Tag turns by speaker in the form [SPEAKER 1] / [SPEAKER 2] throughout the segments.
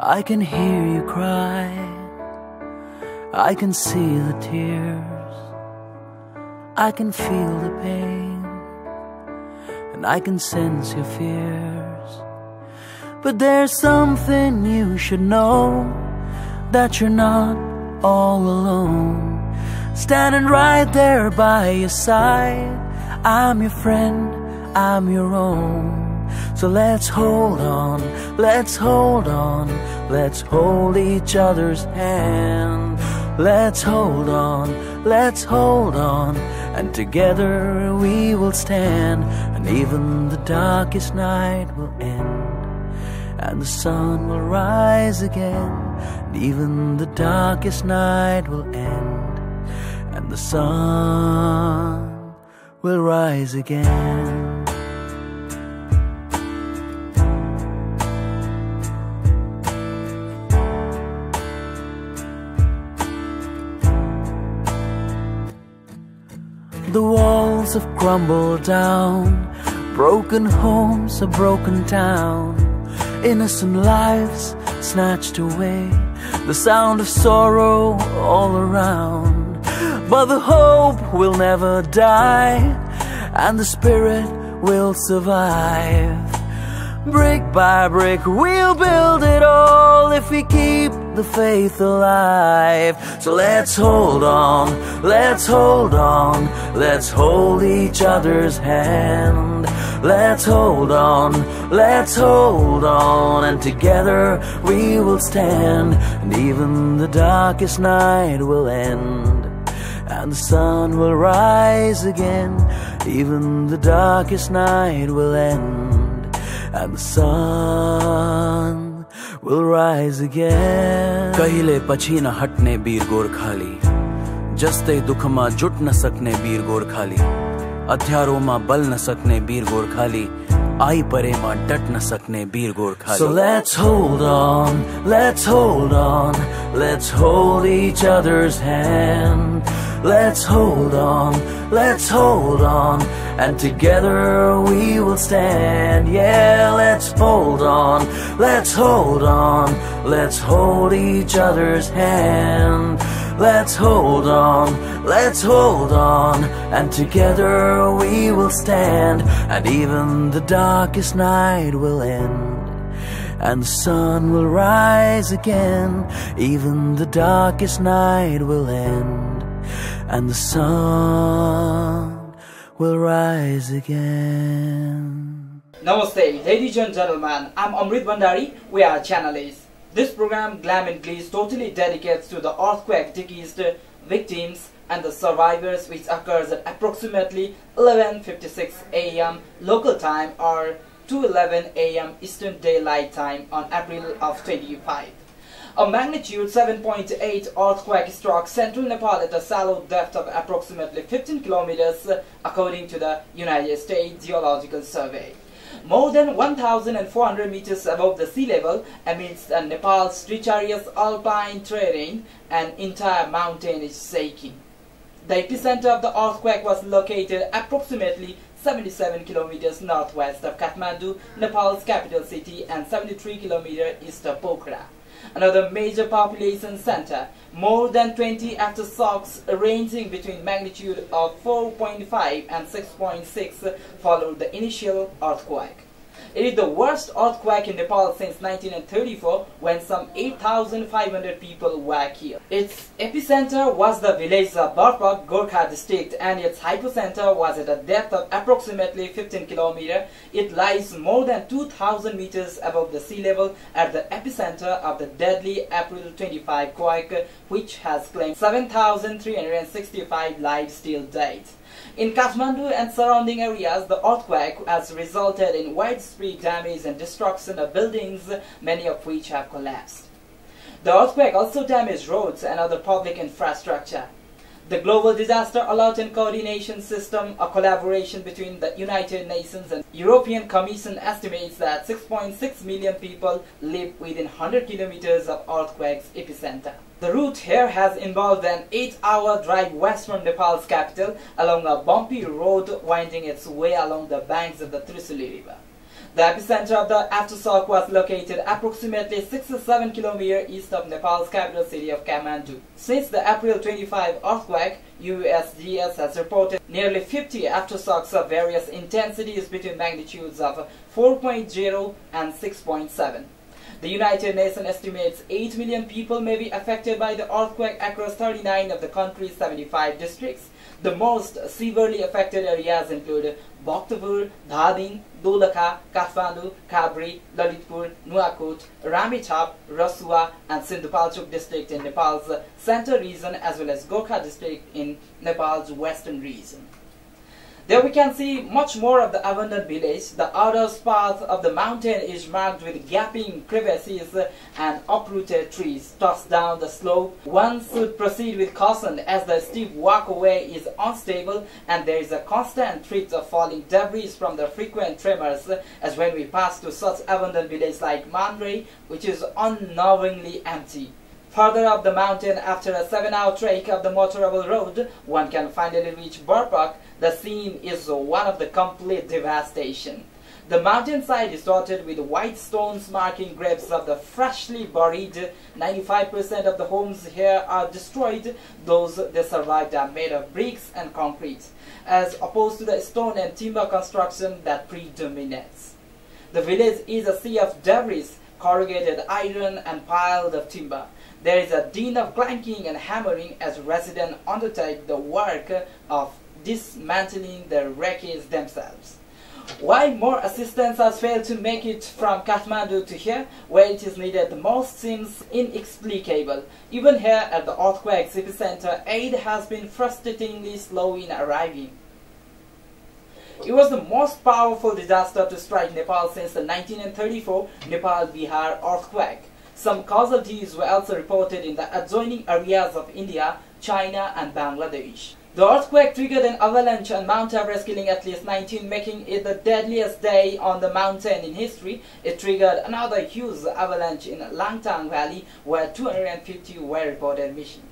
[SPEAKER 1] I can hear you cry, I can see the tears, I can feel the pain, and I can sense your fears. But there's something you should know, that you're not all alone. Standing right there by your side, I'm your friend, I'm your own. So let's hold on, let's hold on, let's hold each other's hand. Let's hold on, let's hold on, and together we will stand. And even the darkest night will end, and the sun will rise again. And even the darkest night will end, and the sun will rise again. The walls have crumbled down, broken homes, a broken town, innocent lives snatched away, the sound of sorrow all around. But the hope will never die, and the spirit will survive. Brick by brick we'll build it all, if we keep the faith alive. So let's hold on, let's hold on, let's hold each other's hand. Let's hold on, let's hold on, and together we will stand. And even the darkest night will end, and the sun will rise again. Even the darkest night will end, and the sun will rise again.
[SPEAKER 2] कहिले पछि न हट्ने वीर गोर्खाली, जस्तै दुखमा जुट्न सक्ने वीर गोर्खाली, अध्यारोमा बल्न सक्ने वीर गोर्खाली, आई परेमा डट्न सक्ने वीर Gorkhali.
[SPEAKER 1] So let's hold on, let's hold on, let's hold each other's hand. Let's hold on, let's hold on, and together we will stand. Yeah, let's hold on, let's hold on, let's hold each other's hand. Let's hold on, let's hold on, and together we will stand. And even the darkest night will end, and the sun will rise again. Even the darkest night will end, and the sun will rise again.
[SPEAKER 3] Namaste, ladies and gentlemen. I'm Amrit Bhandari. We are channelists. This program, Glam and Glees, totally dedicates to the earthquake deceased victims and the survivors, which occurs at approximately 11:56 a.m. local time or 2:11 a.m. Eastern Daylight Time on April of 25. A magnitude 7.8 earthquake struck central Nepal at a shallow depth of approximately 15 kilometers, according to the United States Geological Survey. More than 1,400 meters above the sea level, amidst Nepal's treacherous alpine terrain, an entire mountain is shaking. The epicenter of the earthquake was located approximately 77 kilometers northwest of Kathmandu, Nepal's capital city, and 73 kilometers east of Pokhara, another major population center. More than 20 aftershocks ranging between magnitude of 4.5 and 6.6 followed the initial earthquake. It is the worst earthquake in Nepal since 1934, when some 8,500 people were killed. Its epicenter was the village of Barpak, Gorkha district, and its hypocenter was at a depth of approximately 15 kilometers. It lies more than 2,000 meters above the sea level at the epicenter of the deadly April 25 quake, which has claimed 7,365 lives till date. In Kathmandu and surrounding areas, the earthquake has resulted in widespread damage and destruction of buildings, many of which have collapsed. The earthquake also damaged roads and other public infrastructure. The Global Disaster Alert and Coordination System, a collaboration between the United Nations and European Commission, estimates that 6.6 million people live within 100 kilometers of earthquake's epicenter. The route here has involved an 8-hour drive west from Nepal's capital along a bumpy road winding its way along the banks of the Treacherous River. The epicenter of the aftershock was located approximately 67 km east of Nepal's capital city of Kathmandu. Since the April 25 earthquake, USGS has reported nearly 50 aftershocks of various intensities between magnitudes of 4.0 and 6.7. The United Nations estimates 8 million people may be affected by the earthquake across 39 of the country's 75 districts. The most severely affected areas include Bhaktapur, Dhading, Dolakha, Kathmandu, Kabri, Lalitpur, Nuakot, Ramechhap, Rasua and Sindhupalchok district in Nepal's center region, as well as Gorkha district in Nepal's western region. There we can see much more of the abandoned village. The outer path of the mountain is marked with gaping crevices and uprooted trees tossed down the slope. One should proceed with caution as the steep walkway is unstable and there is a constant threat of falling debris from the frequent tremors, as when we pass to such abandoned village like Mandre, which is unknowingly empty. Further up the mountain, after a 7-hour trek of the motorable road, one can finally reach Barpak. The scene is one of the complete devastation. The mountainside is dotted with white stones marking graves of the freshly buried. 95% of the homes here are destroyed. Those that survived are made of bricks and concrete, as opposed to the stone and timber construction that predominates. The village is a sea of debris, corrugated iron and piled of timber. There is a din of clanking and hammering as residents undertake the work of dismantling the wreckage themselves. Why more assistance has failed to make it from Kathmandu to here, where it is needed the most, seems inexplicable. Even here at the earthquake's epicenter, aid has been frustratingly slow in arriving. It was the most powerful disaster to strike Nepal since the 1934 Nepal-Bihar earthquake. Some casualties were also reported in the adjoining areas of India, China and Bangladesh. The earthquake triggered an avalanche on Mount Everest, killing at least 19, making it the deadliest day on the mountain in history. It triggered another huge avalanche in Langtang Valley, where 250 were reported missing.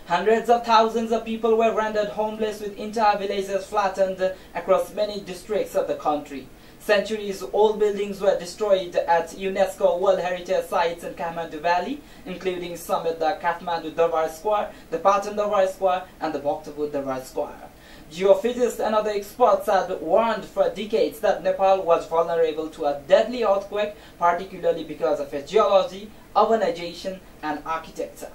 [SPEAKER 3] Hundreds of thousands of people were rendered homeless, with entire villages flattened across many districts of the country. Centuries-old buildings were destroyed at UNESCO World Heritage Sites in Kathmandu Valley, including some at the Kathmandu Darbar Square, the Patan Darbar Square, and the Bhaktapur Darbar Square. Geophysicists and other experts had warned for decades that Nepal was vulnerable to a deadly earthquake, particularly because of its geology, urbanization, and architecture.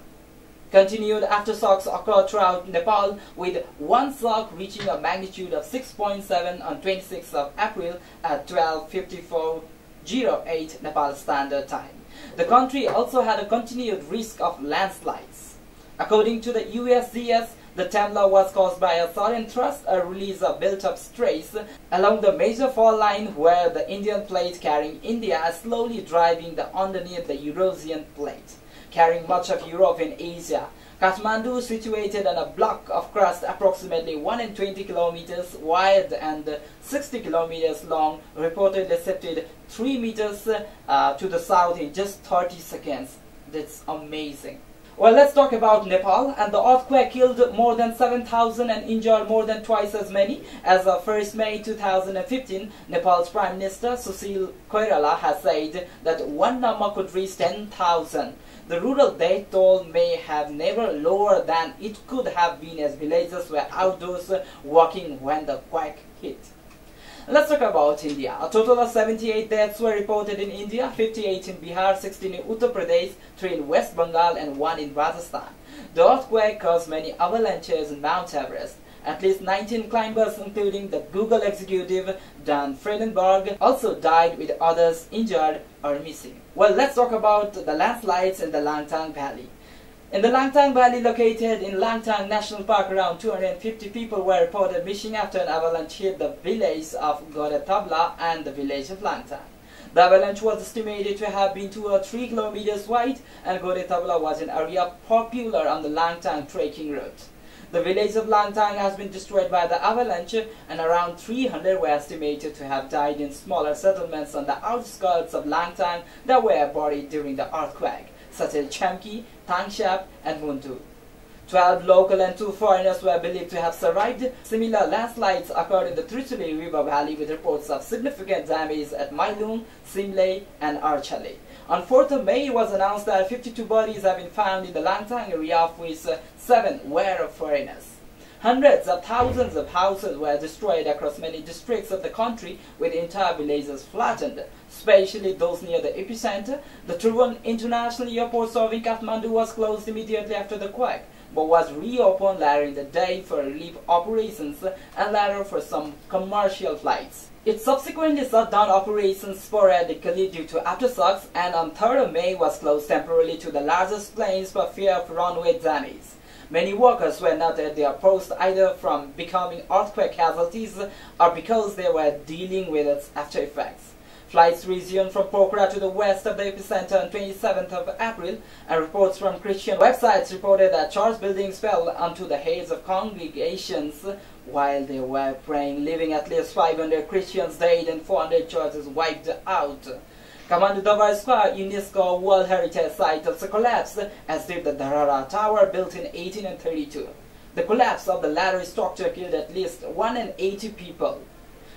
[SPEAKER 3] Continued aftershocks occurred throughout Nepal, with one shock reaching a magnitude of 6.7 on 26th of April at 12:54:08 Nepal Standard Time. The country also had a continued risk of landslides. According to the USGS, the tremor was caused by a sudden thrust, a release of built-up stress along the major fault line, where the Indian plate carrying India is slowly driving underneath the Eurasian plate, carrying much of Europe and Asia. Kathmandu, situated on a block of crust approximately 120 kilometers wide and 60 kilometers long, reportedly shifted 3 meters to the south in just 30 seconds. That's amazing. Well, let's talk about Nepal. And the earthquake killed more than 7,000 and injured more than twice as many. As of 1st May 2015, Nepal's Prime Minister Sushil Koirala has said that one number could reach 10,000. The rural death toll may have never lower than it could have been, as villagers were outdoors walking when the quake hit. Let's talk about India. A total of 78 deaths were reported in India, 58 in Bihar, 16 in Uttar Pradesh, 3 in West Bengal and 1 in Rajasthan. The earthquake caused many avalanches in Mount Everest. At least 19 climbers, including the Google executive Dan Fredenberg, also died, with others injured or missing. Well, let's talk about the landslides in the Langtang Valley. In the Langtang Valley, located in Langtang National Park, around 250 people were reported missing after an avalanche hit the village of Gorkha and the village of Langtang. The avalanche was estimated to have been 2 or 3 kilometers wide, and Gorkha was an area popular on the Langtang trekking route. The village of Langtang has been destroyed by the avalanche, and around 300 were estimated to have died in smaller settlements on the outskirts of Langtang that were buried during the earthquake, such as Chamki, Tangshap, and Muntu. 12 local and 2 foreigners were believed to have survived. Similar landslides occurred in the Treacherous River Valley with reports of significant damage at Mailung, Simlay and Archale. On 4th of May, it was announced that 52 bodies have been found in the Langtang area, of which 7 were foreigners. Hundreds of thousands of houses were destroyed across many districts of the country, with entire villages flattened, especially those near the epicenter. The Trivandrum International Airport serving Kathmandu was closed immediately after the quake, but was reopened later in the day for relief operations and later for some commercial flights. It subsequently shut down operations sporadically due to aftershocks, and on 3rd of May was closed temporarily to the largest planes for fear of runway damage. Many workers were not at their post either from becoming earthquake casualties or because they were dealing with its after effects. Flights resumed from Pokhara to the west of the epicenter on 27th of April, and reports from Christian websites reported that church buildings fell onto the heads of congregations while they were praying, leaving at least 500 Christians dead and 400 churches wiped out. Kathmandu Square, UNESCO World Heritage Site, also collapsed, as did the Dharara Tower, built in 1832. The collapse of the latter structure killed at least 180 people.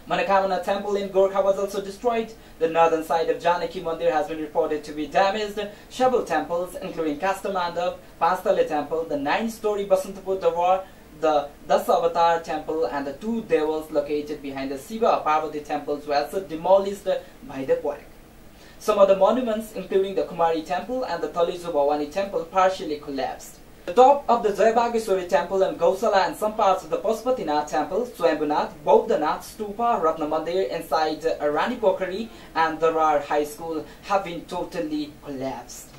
[SPEAKER 3] Manokamana Temple in Gorkha was also destroyed. The northern side of Janaki Mandir has been reported to be damaged. Several temples, including Kathmandu, Panstale Temple, the 9-story Basantapur Davar, the Dasavatar Temple, and the 2 devils located behind the Shiva Parvati temples were also demolished by the quake. Some of the monuments, including the Kumari Temple and the Talizu Bhavani Temple, partially collapsed. The top of the Jayabageshwari Temple and Gausala and some parts of the Pashupatinath Temple, Swayambhunath, Bauddhanath Stupa, Ratna Mandir inside Rani Pokhari and Darar High School have been totally collapsed.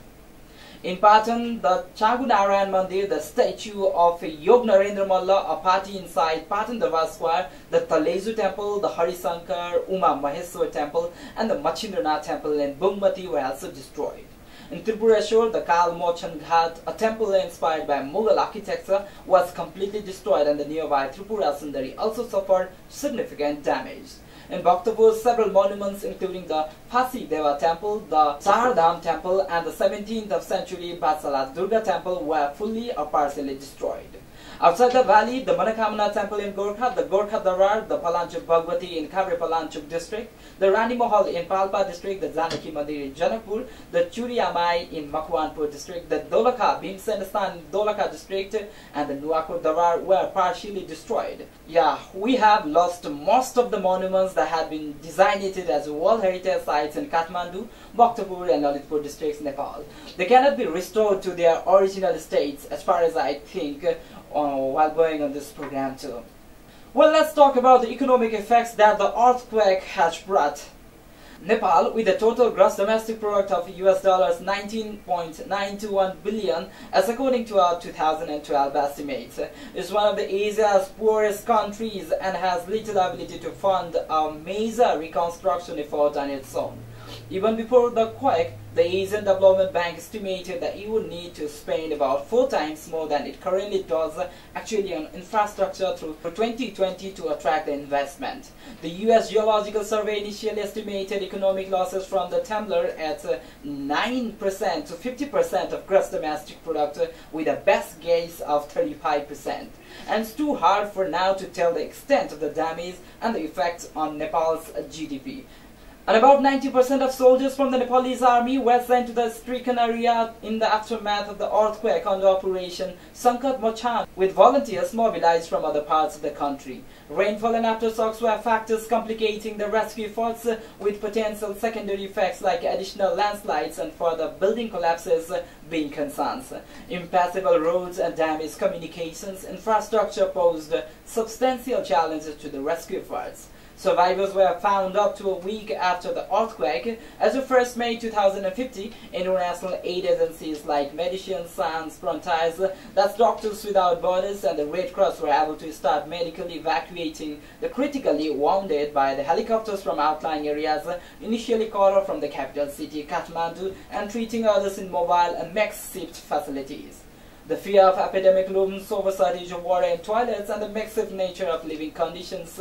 [SPEAKER 3] In Patan, the Chagunarayan Mandir, the statue of Yog Narendra Malla, a party inside Patan Darbar Square, the Talezu Temple, the Harisankar, Uma Maheswar Temple, and the Machindranath Temple in Bhumati were also destroyed. In Tripureshwar, the Kal Mochan Ghat, a temple inspired by Mughal architecture, was completely destroyed, and the nearby Tripura Sundari also suffered significant damage. In Bhaktapur, several monuments, including the Phasi Deva Temple, the Chardham Temple, and the 17th century Baisakh Durga Temple, were fully or partially destroyed. Outside the valley, the Manokamana Temple in Gorkha, the Gorkha Darar, the Palanchuk Bhagwati in Khavre Palanchuk district, the Rani Mahal in Palpa district, the Janaki Mandir in Janakpur, the Churiamai in Makwanpur district, the Dolakha Bhimsenistan in Dolakha district, and the Nuakur Darar were partially destroyed. Yeah, we have lost most of the monuments that had been designated as World Heritage Sites in Kathmandu, Bhaktapur and Lalitpur districts, Nepal. They cannot be restored to their original states, as far as I think, while going on this program too. Well, let's talk about the economic effects that the earthquake has brought. Nepal, with a total gross domestic product of US dollars 19.921 billion, as according to our 2012 estimates, is one of the Asia's poorest countries and has little ability to fund a major reconstruction effort on its own. Even before the quake, the Asian Development Bank estimated that it would need to spend about 4 times more than it currently does actually on infrastructure through 2020 to attract the investment. The US Geological Survey initially estimated economic losses from the tremor at 9% to 50% of gross domestic product, with a best guess of 35%. And it's too hard for now to tell the extent of the damage and the effects on Nepal's GDP. And about 90% of soldiers from the Nepalese army were sent to the stricken area in the aftermath of the earthquake under Operation Sankat Mochan, with volunteers mobilized from other parts of the country. Rainfall and aftershocks were factors complicating the rescue efforts, with potential secondary effects like additional landslides and further building collapses being concerns. Impassable roads and damaged communications infrastructure posed substantial challenges to the rescue efforts. Survivors were found up to a week after the earthquake. As of 1st May 2050, international aid agencies like Médecins Sans Frontières, that's Doctors Without Borders, and the Red Cross were able to start medically evacuating the critically wounded by the helicopters from outlying areas, initially called from the capital city, Kathmandu, and treating others in mobile and makeshift facilities. The fear of epidemic looms over shortage of water and toilets and the makeshift nature of living conditions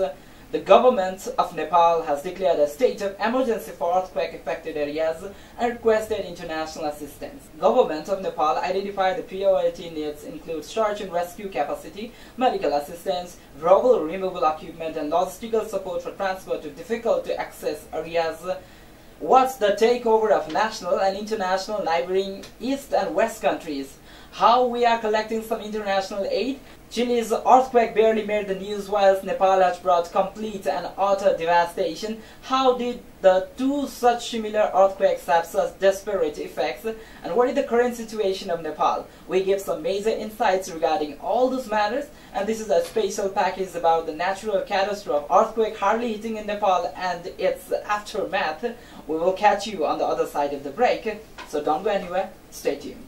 [SPEAKER 3] The government of Nepal has declared a state of emergency for earthquake-affected areas and requested international assistance. Government of Nepal identified the priority needs include search and rescue capacity, medical assistance, rubble removal equipment, and logistical support for transport to difficult-to-access areas. What's the takeover of national and international neighboring east and west countries? How we are collecting some international aid? Chile's earthquake barely made the news whilst Nepal has brought complete and utter devastation. How did the two such similar earthquakes have such disparate effects? And what is the current situation of Nepal? We give some major insights regarding all those matters, and this is a special package about the natural catastrophe earthquake hardly hitting in Nepal and its aftermath. We will catch you on the other side of the break, so don't go anywhere, stay tuned.